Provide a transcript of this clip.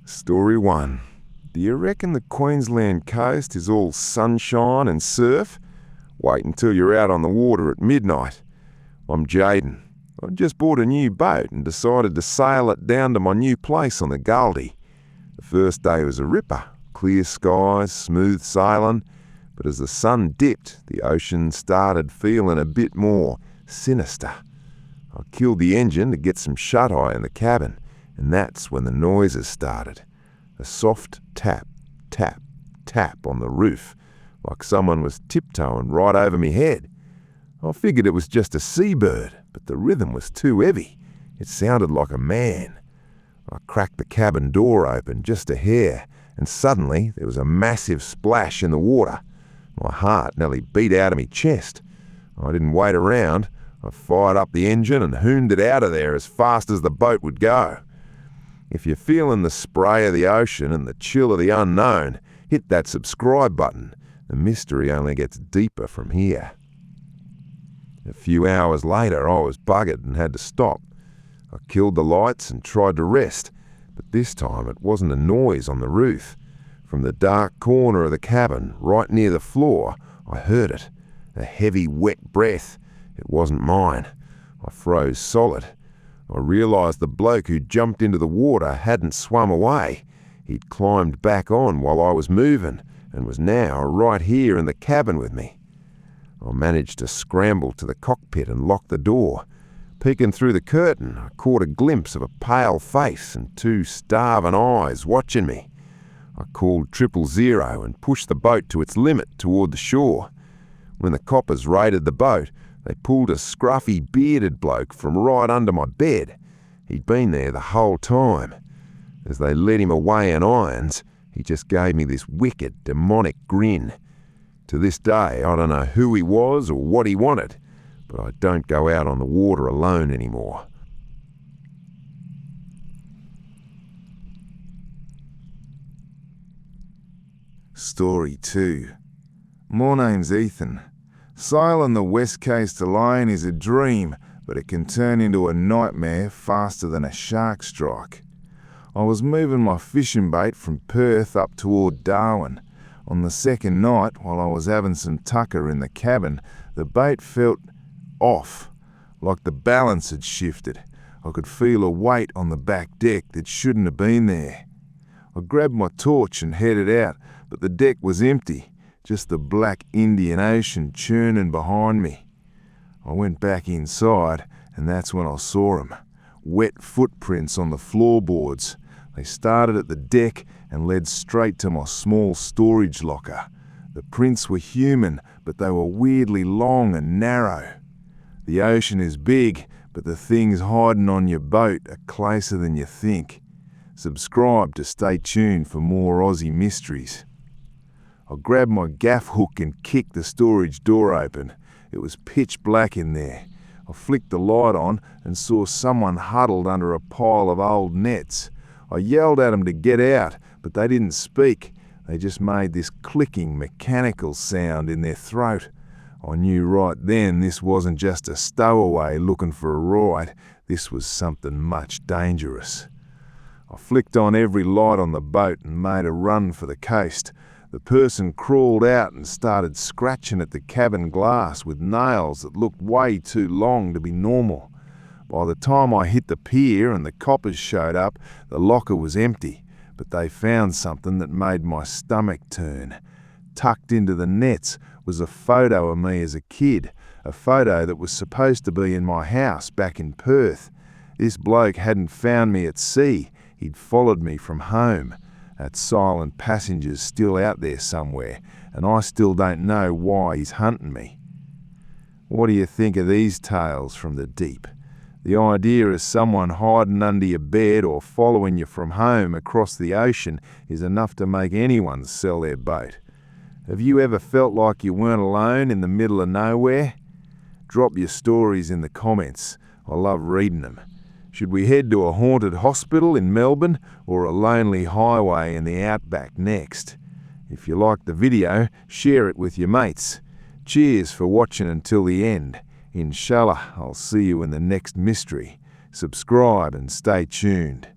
Story 1. Do you reckon the Queensland coast is all sunshine and surf? Wait until you're out on the water at midnight. I'm Jayden. I just bought a new boat and decided to sail it down to my new place on the Goldie. The first day was a ripper, clear skies, smooth sailing, but as the sun dipped, the ocean started feeling a bit more sinister. I killed the engine to get some shut-eye in the cabin, and that's when the noises started. A soft tap, tap, tap on the roof, like someone was tiptoeing right over me head. I figured it was just a seabird, but the rhythm was too heavy. It sounded like a man. I cracked the cabin door open just a hair, and suddenly there was a massive splash in the water. My heart nearly beat out of my chest. I didn't wait around. I fired up the engine and hooned it out of there as fast as the boat would go. If you're feeling the spray of the ocean and the chill of the unknown, hit that subscribe button. The mystery only gets deeper from here. A few hours later, I was buggered and had to stop. I killed the lights and tried to rest, but this time it wasn't a noise on the roof. From the dark corner of the cabin, right near the floor, I heard it. A heavy, wet breath. It wasn't mine. I froze solid. I realised the bloke who jumped into the water hadn't swum away. He'd climbed back on while I was moving and was now right here in the cabin with me. I managed to scramble to the cockpit and lock the door. Peeking through the curtain, I caught a glimpse of a pale face and two starvin eyes watching me. I called 000 and pushed the boat to its limit toward the shore. When the coppers raided the boat, they pulled a scruffy, bearded bloke from right under my bed. He'd been there the whole time. As they led him away in irons, he just gave me this wicked, demonic grin. To this day, I don't know who he was or what he wanted, but I don't go out on the water alone anymore. Story 2. My name's Ethan. Sailing the west coast alone is a dream, but it can turn into a nightmare faster than a shark strike. I was moving my fishing bait from Perth up toward Darwin. On the second night, while I was having some tucker in the cabin, the boat felt off, like the balance had shifted. I could feel a weight on the back deck that shouldn't have been there. I grabbed my torch and headed out, but the deck was empty, just the black Indian Ocean churning behind me. I went back inside, and that's when I saw 'em. Wet footprints on the floorboards. They started at the deck and led straight to my small storage locker. The prints were human, but they were weirdly long and narrow. The ocean is big, but the things hiding on your boat are closer than you think. Subscribe to stay tuned for more Aussie mysteries. I grabbed my gaff hook and kicked the storage door open. It was pitch black in there. I flicked the light on and saw someone huddled under a pile of old nets. I yelled at them to get out, but they didn't speak. They just made this clicking, mechanical sound in their throat. I knew right then this wasn't just a stowaway looking for a ride. This was something much dangerous. I flicked on every light on the boat and made a run for the coast. The person crawled out and started scratching at the cabin glass with nails that looked way too long to be normal. By the time I hit the pier and the coppers showed up, the locker was empty, but they found something that made my stomach turn. Tucked into the nets was a photo of me as a kid, a photo that was supposed to be in my house back in Perth. This bloke hadn't found me at sea, he'd followed me from home. That silent passenger's still out there somewhere, and I still don't know why he's hunting me. What do you think of these tales from the deep? The idea of someone hiding under your bed or following you from home across the ocean is enough to make anyone sell their boat. Have you ever felt like you weren't alone in the middle of nowhere? Drop your stories in the comments. I love reading them. Should we head to a haunted hospital in Melbourne or a lonely highway in the outback next? If you liked the video, share it with your mates. Cheers for watching until the end. Inshallah, I'll see you in the next mystery. Subscribe and stay tuned.